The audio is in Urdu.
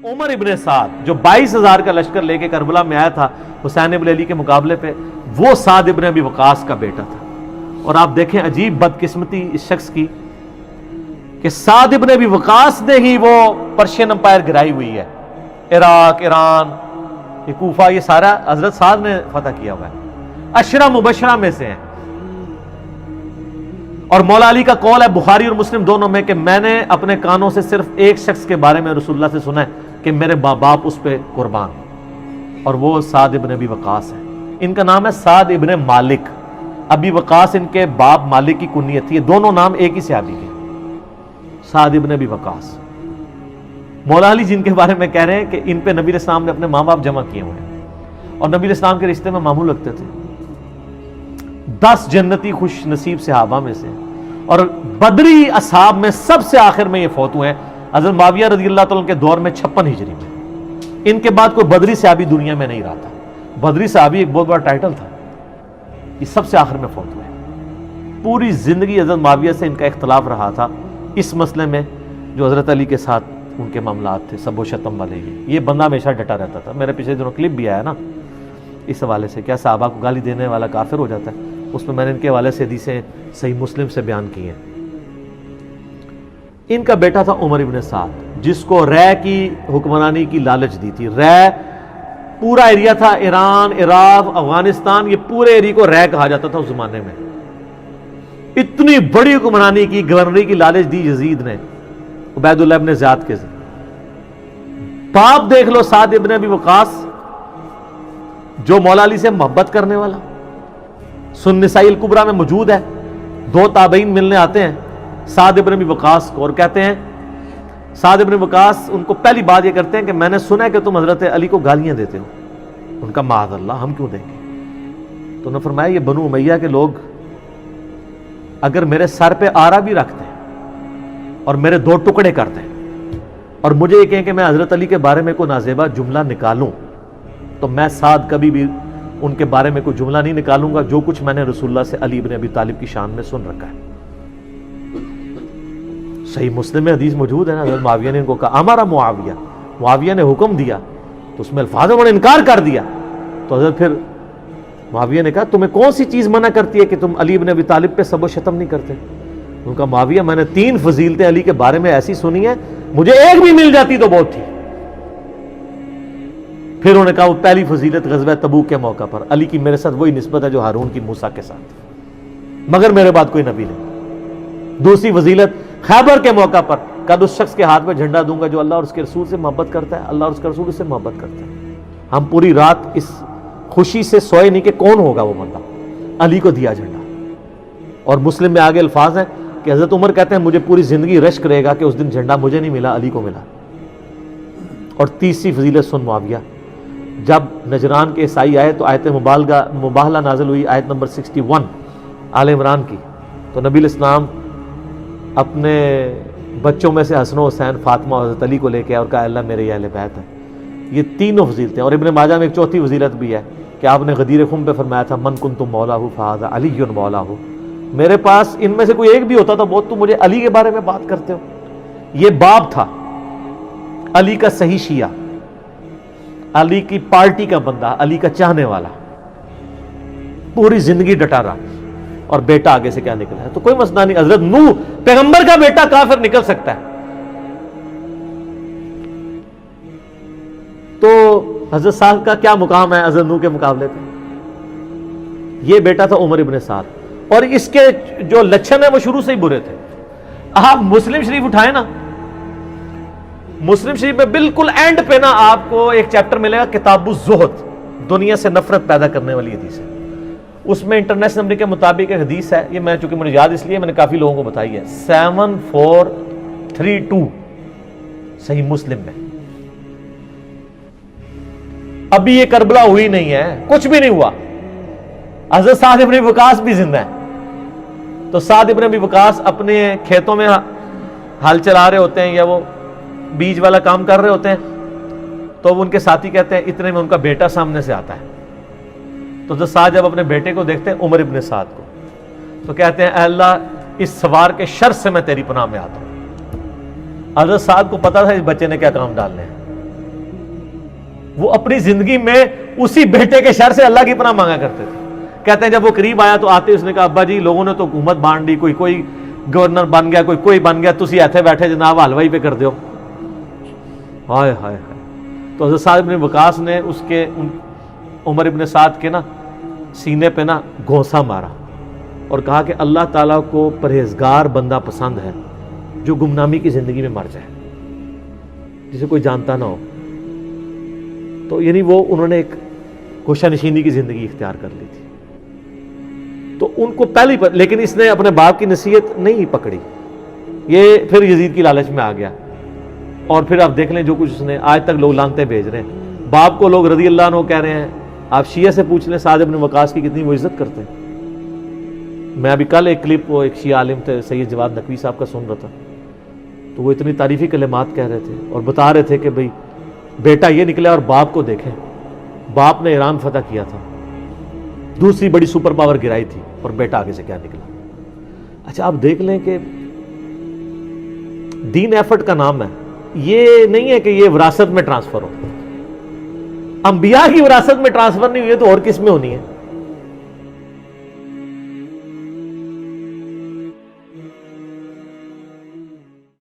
عمر ابن سعد جو 22,000 کا لشکر لے کے کربلا میں آیا تھا حسین ابن علی کے مقابلے پہ، وہ سعد ابن ابی وقاص کا بیٹا تھا۔ اور آپ دیکھیں عجیب بدقسمتی اس شخص کی کہ سعد ابن ابی وقاص نے ہی وہ پرشین امپائر گرائی ہوئی ہے، عراق، ایران، یہ کوفہ، یہ سارا حضرت سعد نے فتح کیا ہوا ہے، عشرہ مبشرہ میں سے ہیں۔ اور مولا علی کا قول ہے بخاری اور مسلم دونوں میں کہ میں نے اپنے کانوں سے صرف ایک شخص کے بارے میں رسول اللہ سے سنا ہے کہ میرے باپ اس پہ قربان، اور وہ سعد ابن ابی وقاص ہے۔ ان کا نام ہے سعد ابن مالک، ابی وقاص ان کے باپ مالک کی کنیت تھی، دونوں نام ایک ہی صحابی کے، سعد ابن ابی وقاص۔ مولا علی جن کے بارے میں کہہ رہے ہیں کہ ان پہ نبی علیہ السلام نے اپنے ماں باپ جمع کیے ہوئے ہیں، اور نبی علیہ السلام کے رشتے میں معمول رکھتے تھے۔ 10 جنتی خوش نصیب صحابہ میں سے، اور بدری اصحاب میں سب سے آخر میں یہ فوت ہوئے ہیں حضرت معاویہ رضی اللہ تعالیٰ کے دور میں 56 ہجری میں۔ ان کے بعد کوئی بدری صحابی دنیا میں نہیں رہا تھا۔ بدری صحابی ایک بہت بڑا ٹائٹل تھا، یہ سب سے آخر میں فوت ہوئے۔ پوری زندگی حضرت معاویہ سے ان کا اختلاف رہا تھا اس مسئلے میں جو حضرت علی کے ساتھ ان کے معاملات تھے، سب و شتم والے۔ یہ بندہ ہمیشہ ڈٹا رہتا تھا۔ میرے پچھلے دنوں کلپ بھی آیا نا اس حوالے سے، کیا صحابہ کو گالی دینے والا کافر ہو جاتا ہے، اس میں نے ان کے حوالے سے حدیثیں صحیح مسلم سے بیان کی ہیں۔ ان کا بیٹا تھا عمر ابن سعد، جس کو رے کی حکمرانی کی لالچ دی تھی۔ رے پورا ایریا تھا، ایران، عراق، افغانستان، یہ پورے ایریا کو رے کہا جاتا تھا اس زمانے میں۔ اتنی بڑی حکمرانی کی، گورنری کی لالچ دی یزید نے عبید اللہ ابن زیاد کے ذریعے۔ باپ دیکھ لو سعد ابن ابی وقاص، جو مولا علی سے محبت کرنے والا، سن نسائی الکبریٰ میں موجود ہے۔ 2 تابعین ملنے آتے ہیں سعد ابن ابی وقاص کو اور کہتے ہیں، سعد ابن وقاص ان کو پہلی بات یہ کرتے ہیں کہ میں نے سنا ہے کہ تم حضرت علی کو گالیاں دیتے ہو۔ ان کا معاذ اللہ، ہم کیوں دیں گے؟ تو انہوں نے فرمایا یہ بنو امیہ کے لوگ اگر میرے سر پہ آرا بھی رکھتے ہیں اور میرے 2 ٹکڑے کرتے ہیں اور مجھے یہ کہیں کہ میں حضرت علی کے بارے میں کوئی نازیبا جملہ نکالوں، تو میں سعد کبھی بھی ان کے بارے میں کوئی جملہ نہیں نکالوں گا جو کچھ میں نے رسول اللہ سے علی ابن ابی طالب کی شان میں سن رکھا ہے۔ صحیح مسلم میں حدیث موجود ہے نا، حضرت معاویہ نے ان کو کہا ہمارا معاویہ نے حکم دیا، تو اس میں الفاظ انہوں نے انکار کر دیا۔ تو حضرت پھر معاویہ نے کہا تمہیں کون سی چیز منع کرتی ہے کہ تم علی ابن ابی طالب پہ سب و شتم نہیں کرتے؟ ان کا معاویہ میں نے 3 فضیلتیں علی کے بارے میں ایسی سنی ہیں، مجھے ایک بھی مل جاتی تو بہت تھی۔ پھر انہوں نے کہا وہ پہلی فضیلت غزوہ تبوک کے موقع پر علی کی میرے ساتھ وہی نسبت ہے جو ہارون کی موسیٰ کے ساتھ، مگر میرے بعد کوئی نبی نہیں۔ دوسری فضیلت خیبر کے موقع پر کل اس شخص کے ہاتھ میں جھنڈا دوں گا جو اللہ اور اس کے رسول سے محبت کرتا ہے، اللہ اور اس کے رسول سے محبت کرتا ہے۔ ہم پوری رات اس خوشی سے سوئے نہیں کہ کون ہوگا وہ بندہ، علی کو دیا جھنڈا۔ اور مسلم میں آگے الفاظ ہیں کہ حضرت عمر کہتے ہیں مجھے پوری زندگی رشک رہے گا کہ اس دن جھنڈا مجھے نہیں ملا، علی کو ملا۔ اور تیسری فضیلت سن معاویہ، جب نجران کے عیسائی آئے تو آیت مباہلہ نازل ہوئی، آیت نمبر 61 آل عمران کی، تو نبی علیہ السلام اپنے بچوں میں سے حسن و حسین، فاطمہ اور حضرت علی کو لے کے اور کہا اللہ میرے یہ اہل بیت ہیں۔ یہ تینوں فضیلتیں، اور ابن ماجہ میں ایک چوتھی فضیلت بھی ہے کہ آپ نے غدیر خم پہ فرمایا تھا من کنتم مولاہ فہذا علی مولاہ، میرے پاس ان میں سے کوئی ایک بھی ہوتا تو بہت تم مجھے علی کے بارے میں بات کرتے ہو۔ یہ باپ تھا علی کا صحیح شیعہ، علی کی پارٹی کا بندہ، علی کا چاہنے والا، پوری زندگی ڈٹا رہا، اور بیٹا آگے سے کیا نکلا ہے تو کوئی مسئلہ نہیں۔ حضرت نوح پیغمبر کا بیٹا کافر نکل سکتا ہے، تو حضرت سعد کا کیا مقام ہے حضرت نوح کے مقابلے پہ؟ یہ بیٹا تھا عمر ابن سعد، اور اس کے جو لچھن ہیں وہ شروع سے ہی برے تھے۔ آپ مسلم شریف اٹھائیں نا، مسلم شریف میں بالکل اینڈ پہ نا آپ کو ایک چیپٹر ملے گا کتاب الزہد، دنیا سے نفرت پیدا کرنے والی حدیث ہے۔ اس میں انٹرنیشنل نمبر کے مطابق ایک حدیث ہے، یہ میں چونکہ مجھے یاد اس لیے میں نے کافی لوگوں کو بتائی ہے، 7432 صحیح مسلم میں۔ ابھی یہ کربلا ہوئی نہیں ہے، کچھ بھی نہیں ہوا، حضرت سعد ابن ابی وقاص بھی زندہ ہے۔ تو سعد ابن ابی وقاص اپنے کھیتوں میں ہل چلا رہے ہوتے ہیں یا وہ بیج والا کام کر رہے ہوتے ہیں، تو ان کے ساتھی کہتے ہیں اتنے میں ان کا بیٹا سامنے سے آتا ہے۔ تو حضرت سعد جب اپنے بیٹے کو دیکھتے ہیں عمر ابن سعد کو، تو کہتے ہیں اے اللہ اس سوار کے شر سے میں تیری پناہ میں آتا ہوں۔ حضرت سعد کو پتا تھا اس بچے نے کیا کام ڈالنے ہیں، وہ اپنی زندگی میں اسی بیٹے کے شر سے اللہ کی پناہ مانگا کرتے تھے. کہتے ہیں جب وہ قریب آیا تو آتے اس نے کہا ابا جی لوگوں نے تو حکومت بانٹ دی, کوئی گورنر بن گیا, کوئی بن گیا, تسی ایتھے بیٹھے جناب حلوائی پہ کر دیو. ہائے ہائے ہائے. تو حضرت سعد بن وقاص نے اس کے عمر ابن سعد کے نا سینے پہ نا گھونسا مارا اور کہا کہ اللہ تعالیٰ کو پرہیزگار بندہ پسند ہے جو گمنامی کی زندگی میں مر جائے, جسے کوئی جانتا نہ ہو. تو یعنی وہ انہوں نے ایک گوشہ نشینی کی زندگی اختیار کر لی تھی. تو ان کو پہلی لیکن اس نے اپنے باپ کی نصیحت نہیں پکڑی, یہ پھر یزید کی لالچ میں آ گیا. اور پھر آپ دیکھ لیں جو کچھ اس نے, آج تک لوگ لانتے بھیج رہے ہیں. باپ کو لوگ رضی اللہ عنہ کہہ رہے ہیں. آپ شیعہ سے پوچھ لیں سعد بن وقاص کی کتنی وہ عزت کرتے ہیں. میں ابھی کل ایک کلپ وہ ایک شیعہ عالم تھے سید جواد نقوی صاحب کا سن رہا تھا, تو وہ اتنی تعریفی کلمات کہہ رہے تھے اور بتا رہے تھے کہ بھئی بیٹا یہ نکلا اور باپ کو دیکھیں, باپ نے ایران فتح کیا تھا, دوسری بڑی سپر پاور گرائی تھی, اور بیٹا آگے سے کیا نکلا. اچھا آپ دیکھ لیں کہ دین ایفرٹ کا نام ہے, یہ نہیں ہے کہ یہ وراثت میں ٹرانسفر ہو. انبیاء کی وراثت میں ٹرانسفر نہیں ہوئی ہے تو اور کس میں ہونی ہے؟